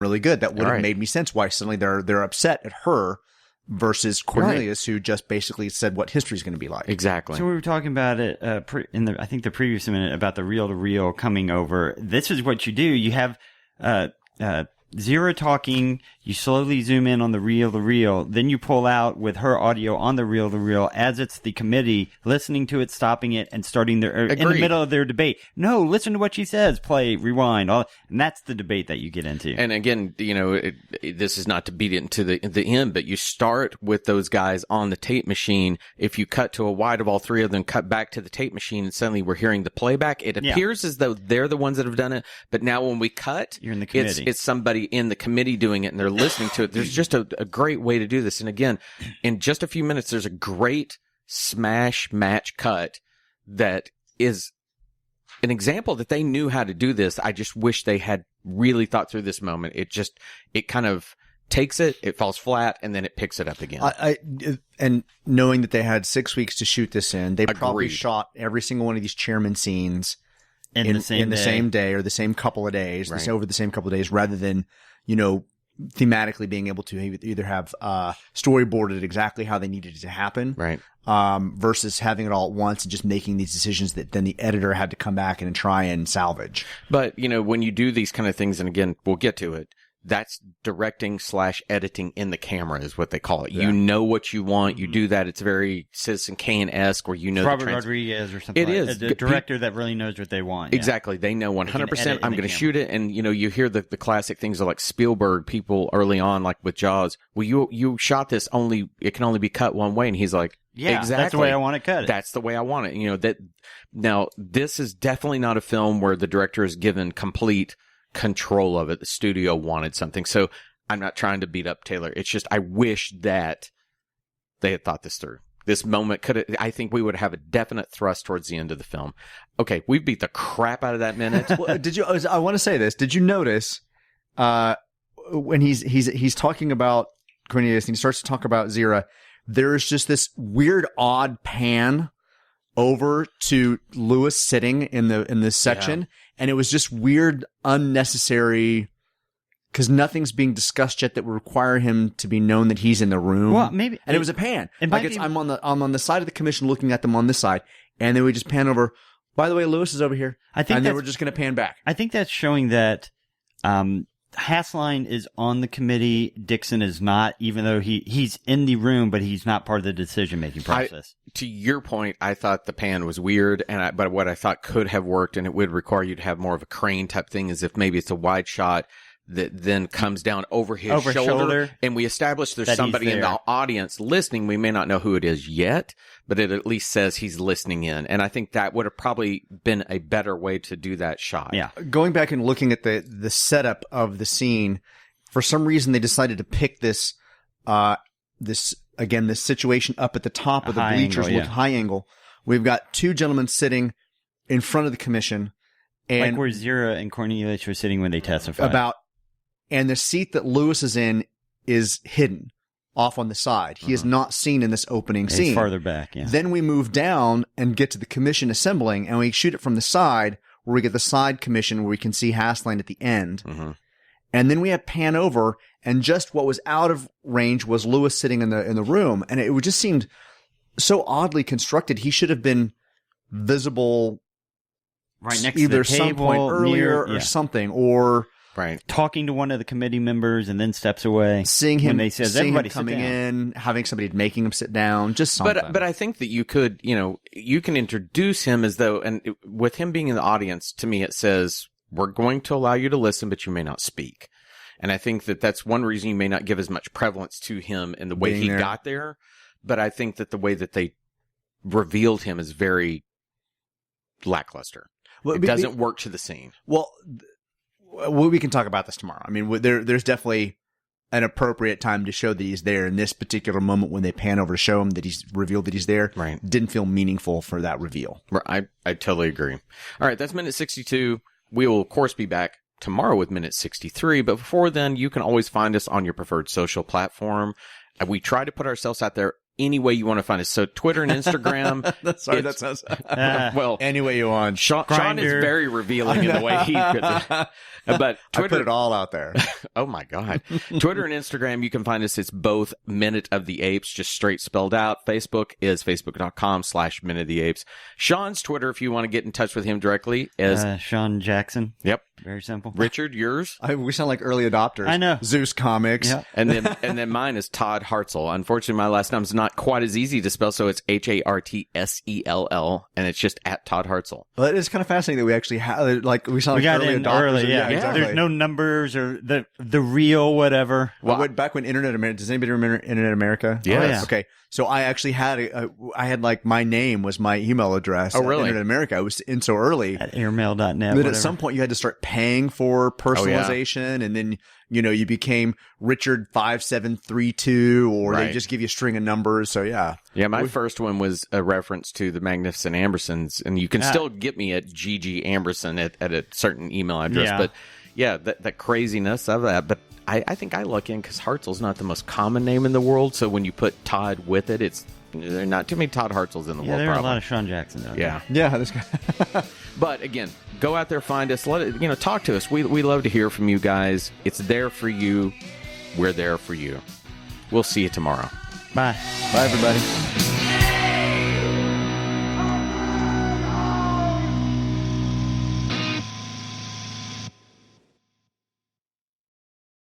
really good. That would have made me sense why suddenly they're upset at her versus Cornelius, who just basically said what history is going to be like. Exactly. So we were talking about it I think the previous minute about the reel-to-reel coming over. This is what you do. You have Zira talking, you slowly zoom in on the reel-to-reel, then you pull out with her audio on the reel-to-reel as it's the committee listening to it, stopping it, and starting in the middle of their debate. No, listen to what she says, play, rewind, and that's the debate that you get into. And again, this is not to beat it into the end, but you start with those guys on the tape machine. If you cut to a wide of all three of them, cut back to the tape machine, and suddenly we're hearing the playback, it appears as though they're the ones that have done it. But now when we cut, you're in the committee. It's somebody in the committee doing it, and they're listening to it. There's just a great way to do this. And again, in just a few minutes, there's a great smash match cut that is an example that they knew how to do this. I just wish they had really thought through this moment. It kind of takes it falls flat, and then it picks it up again. And knowing that they had 6 weeks to shoot this in, they probably shot every single one of these chairman scenes in the same day or the same couple of days, over the same couple of days, rather than, thematically being able to either have storyboarded exactly how they needed it to happen, versus having it all at once and just making these decisions that then the editor had to come back and try and salvage. But, when you do these kind of things, and again, we'll get to it, that's directing/editing in the camera is what they call it. Yeah. You know what you want. You do that. It's very Citizen Kane-esque, where Robert Rodriguez or something. It is a director that really knows what they want. Exactly. They know 100%. I'm going to shoot it. And, you hear the classic things of like Spielberg, people early on, like with Jaws. Well, you shot this it can only be cut one way. And he's like, yeah, exactly. That's the way I want to cut it. That's the way I want it. Now, this is definitely not a film where the director is given complete control of it. The studio wanted something. So I'm not trying to beat up Taylor. It's just I wish that they had thought this through. This moment I think we would have a definite thrust towards the end of the film. Okay, we beat the crap out of that minute. Well, I want to say this. Did you notice when he's talking about Cornelius and he starts to talk about Zira, there's just this weird odd pan over to Lewis sitting in this section. And it was just weird, unnecessary, because nothing's being discussed yet that would require him to be known that he's in the room. Well, maybe, and it was a pan. I'm on the side of the commission looking at them on this side, and then we just pan over. By the way, Lewis is over here. And then we're just going to pan back. I think that's showing that Hassline is on the committee. Dixon is not, even though he's in the room, but he's not part of the decision-making process. To your point, I thought the pan was weird, but what I thought could have worked, and it would require you to have more of a crane type thing, is if maybe it's a wide shot that then comes down over his shoulder, and we establish there's somebody in the audience listening. We may not know who it is yet, but it at least says he's listening in. And I think that would have probably been a better way to do that shot. Yeah. Going back and looking at the setup of the scene, for some reason they decided to pick this situation up at the top of the bleachers with high angle. We've got two gentlemen sitting in front of the commission. And like where Zira and Cornelius were sitting when they testified. And the seat that Lewis is in is hidden off on the side. He is not seen in this opening scene. He's farther back, yeah. Then we move down and get to the commission assembling, and we shoot it from the side, where we get the side commission where we can see Hassline at the end. Mm-hmm. And then we have pan over, and just what was out of range was Lewis sitting in the room. And it just seemed so oddly constructed. He should have been visible right next either to the table, some point earlier or something, or talking to one of the committee members and then steps away. Seeing him, when they says, seeing him coming in, having somebody making him sit down, just something. But I think that you could, you can introduce him as though, and with him being in the audience, to me it says, we're going to allow you to listen, but you may not speak. And I think that that's one reason you may not give as much prevalence to him in the way he got there. But I think that the way that they revealed him is very lackluster. Well, it doesn't work to the scene. Well, we can talk about this tomorrow. I mean, there's definitely an appropriate time to show that he's there. In this particular moment, when they pan over to show him that he's revealed that he's there, didn't feel meaningful for that reveal. I totally agree. All right, that's minute 62. We will, of course, be back tomorrow with minute 63. But before then, you can always find us on your preferred social platform. We try to put ourselves out there any way you want to find us. So Twitter and Instagram. Sorry, that sounds well. Any way you want. Sean is very revealing in the way he could. But Twitter, I put it all out there. Oh my God. Twitter and Instagram, you can find us. It's both Minute of the Apes, just straight spelled out. Facebook is facebook.com/Minute of the Apes. Sean's Twitter, if you want to get in touch with him directly, is Sean Jackson. Yep. Very simple. Richard, yours? We sound like early adopters. I know. Zeus Comics. Yep. And then mine is Todd Hartzell. Unfortunately, my last name's not quite as easy to spell, so it's HARTSELL, and it's just at Todd Hartzell. Well, it is kind of fascinating that we actually have, like, we sound like early adopters. Early, yeah. Exactly. There's no numbers or the real whatever. Well, back when Internet America, does anybody remember Internet America? Yes. Oh, yeah. Okay. So I actually had like my name was my email address. Oh, really? At Internet America. I was in so early. At airmail.net. But at some point you had to start paying for personalization, and then, you became Richard5732, or they just give you a string of numbers. So yeah. Yeah, my first one was a reference to the Magnificent Ambersons, and you can still get me at GG Amberson at a certain email address. Yeah. But yeah, the craziness of that. But I think I luck in because Hartzell's not the most common name in the world. So when you put Todd with it, there are not too many Todd Hartzels in the world. There are a lot of Sean Jacksons out there. Yeah. This guy. But again, go out there, find us, talk to us. We love to hear from you guys. It's there for you. We're there for you. We'll see you tomorrow. Bye. Bye, everybody.